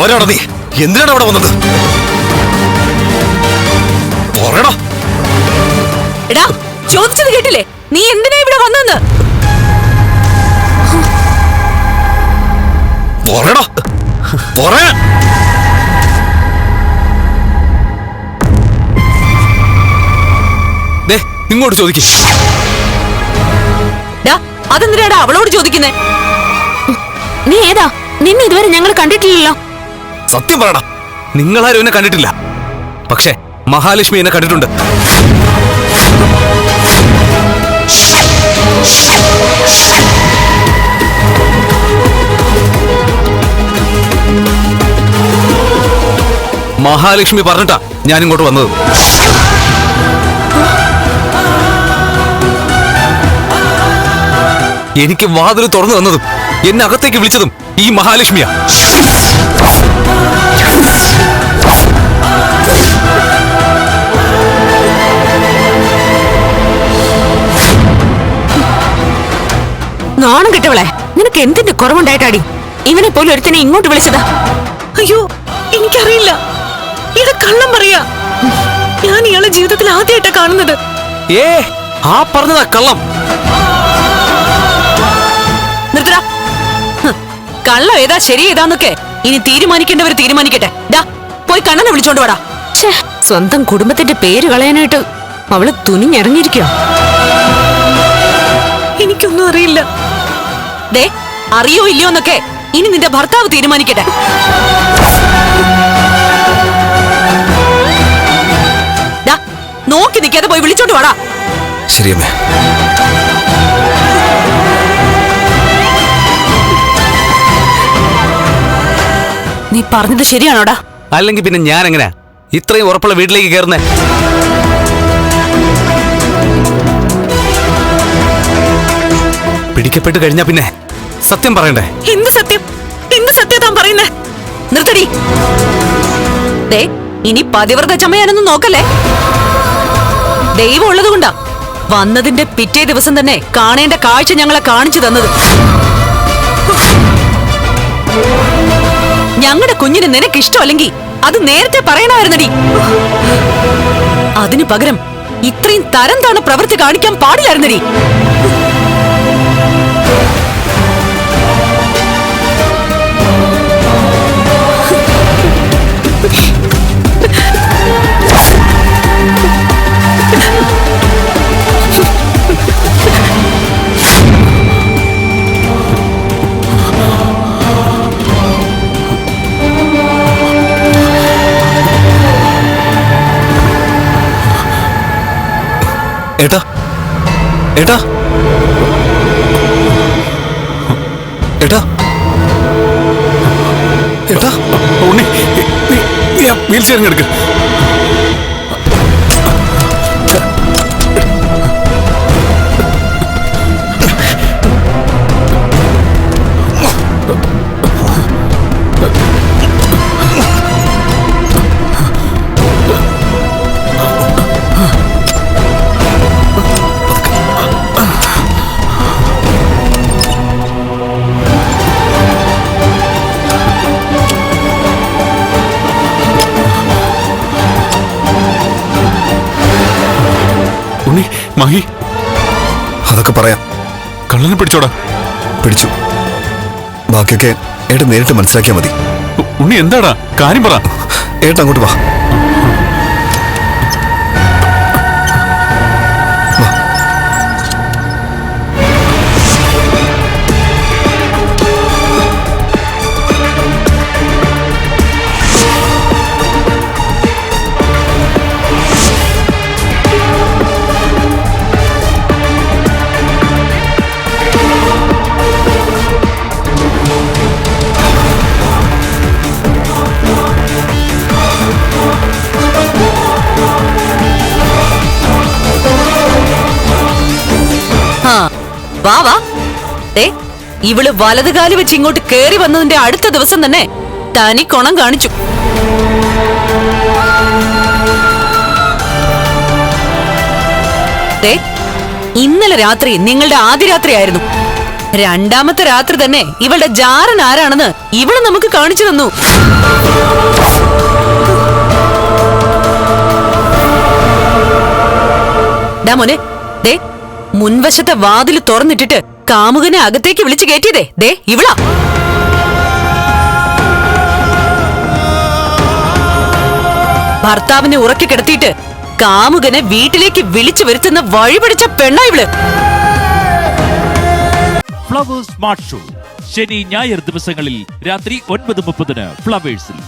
ആരാടാ നീ? എന്തിനാണ് അവിടെ വന്നത്? പറയടാ. എടാ, ചോദിച്ചത് കേട്ടില്ലേ? നീ എന്തിനാ ഇവിടെ വന്നെന്ന്? പറയടാ. പറയാൻ. ദേ, ഇങ്ങോട്ട് ചോദിക്ക. അതെന്തിനാടാ അവളോട് ചോദിക്കുന്നേ? നീ ഏതാ? നിന്നെ ഇതുവരെ ഞങ്ങൾ കണ്ടിട്ടില്ലല്ലോ. സത്യം പറയടാ, നിങ്ങളാരും എന്നെ കണ്ടിട്ടില്ല. പക്ഷേ മഹാലക്ഷ്മി എന്നെ കണ്ടിട്ടുണ്ട്. മഹാലക്ഷ്മി പറഞ്ഞിട്ടാ ഞാൻ ഇങ്ങോട്ട് വന്നത്. എനിക്ക് വാതിൽ തുറന്നു തന്നതും എന്നെ അകത്തേക്ക് വിളിച്ചതും ഈ മഹാലക്ഷ്മിയാ. നാണം കെട്ടവളെ, നിനക്ക് എന്തിന്റെ കുറവുണ്ടായിട്ടാടി ഇവനെ പോലും ഒരുത്തനെ ഇങ്ങോട്ട് വിളിച്ചതാ? അയ്യോ, എനിക്കറിയില്ല. ഇയാളെ കള്ളം പറയാ. ഞാൻ ഇയാളെ ജീവിതത്തിൽ ആദ്യമായിട്ടാ കാണുന്നത്. ആ പറഞ്ഞതാ കള്ളം. നിർത്തടാ. കള്ളം ഏതാ ശരി ഏതാന്നൊക്കെ ഇനി തീരുമാനിക്കേണ്ടവർ തീരുമാനിക്കട്ടെ. പോയി കണ്ണനെ വിളിച്ചോണ്ട് വാടാ. സ്വന്തം കുടുംബത്തിന്റെ പേര് കളയാനായിട്ട് അവള് തുനിഞ്ഞിറങ്ങിയിരിക്കുക. എനിക്കൊന്നും അറിയില്ല. ദേ, അറിയോ ഇല്ലയോന്നൊക്കെ ഇനി നിന്റെ ഭർത്താവ് തീരുമാനിക്കട്ടെ. നോക്കി നിൽക്കാതെ പോയി വിളിച്ചോണ്ട് വാടാ. ശരിയമ്മേ. നീ പറഞ്ഞത് ശരിയാണോടാ? അല്ലെങ്കിൽ പിന്നെ ഞാൻ എങ്ങനെയാ ഇത്രയും ഉറപ്പുള്ള വീട്ടിലേക്ക് കയറുന്നേ? പിടിക്കപ്പെട്ട് കഴിഞ്ഞാ പിന്നെ സത്യം പറയണ്ടേ? എന്ത് സത്യം? എന്ത് സത്യം താൻ പറയുന്നേ? നിർത്തടി. ദേ, ഇനി പതിവ്രത ചമയാനൊന്നും നോക്കല്ലേ. ദൈവം ഉള്ളത് കൊണ്ടാ വന്നതിന്റെ പിറ്റേ ദിവസം തന്നെ കാണേണ്ട കാഴ്ച ഞങ്ങളെ കാണിച്ചു തന്നത്. ഞങ്ങളുടെ കുഞ്ഞിന് നിനക്ക് ഇഷ്ടമല്ലെങ്കിൽ അത് നേരത്തെ പറയണമായിരുന്നടി. അതിനു പകരം ഇത്രയും തരം താണ പ്രവൃത്തി കാണിക്കാൻ പാടില്ലായിരുന്നടി. ഏട്ടാ, ഏട്ടാ, ഏട്ടാ, ഏട്ടാ, ഉണ്ണി, വീൽ ചെയർ എടുക്ക. മഹി, അതൊക്കെ പറയാം. കള്ളനെ പിടിച്ചോടാ. പിടിച്ചു. ബാക്കിയൊക്കെ ഏട്ടൻ നേരിട്ട് മനസ്സിലാക്കിയാൽ മതി. ഉണ്ണി, എന്താടാ കാര്യം പറ. ഏട്ടൻ അങ്ങോട്ട് വാ. വാ വാ. ഇവള് വലതുകാലി വെച്ച് ഇങ്ങോട്ട് കേറി വന്നതിന്റെ അടുത്ത ദിവസം തന്നെ തനി കൊണം കാണിച്ചു. ഇന്നലെ രാത്രി നിങ്ങളുടെ ആദ്യ രാത്രിയായിരുന്നു. രണ്ടാമത്തെ രാത്രി തന്നെ ഇവളുടെ ജാരൻ ആരാണെന്ന് ഇവള് നമുക്ക് കാണിച്ചു തന്നു. ഡാ മോനെ, ദേ മുൻവശത്തെ വാതില് തുറന്നിട്ടിട്ട് കാമുകനെ അകത്തേക്ക് വിളിച്ചു കയറ്റിയതേ ദേ ഇവളാ. ഭർത്താവിനെ ഉറക്കി കിടത്തിയിട്ട് കാമുകനെ വീട്ടിലേക്ക് വിളിച്ചു വരുത്തുന്ന വഴിപിടിച്ച പെണ്ണാ ഇവള്. ഫ്ലവേഴ്സ് സ്മാർട്ട് ഷോ ശനി ഞായർ ദിവസങ്ങളിൽ രാത്രി 9:30 ഫ്ലവേഴ്സിൽ.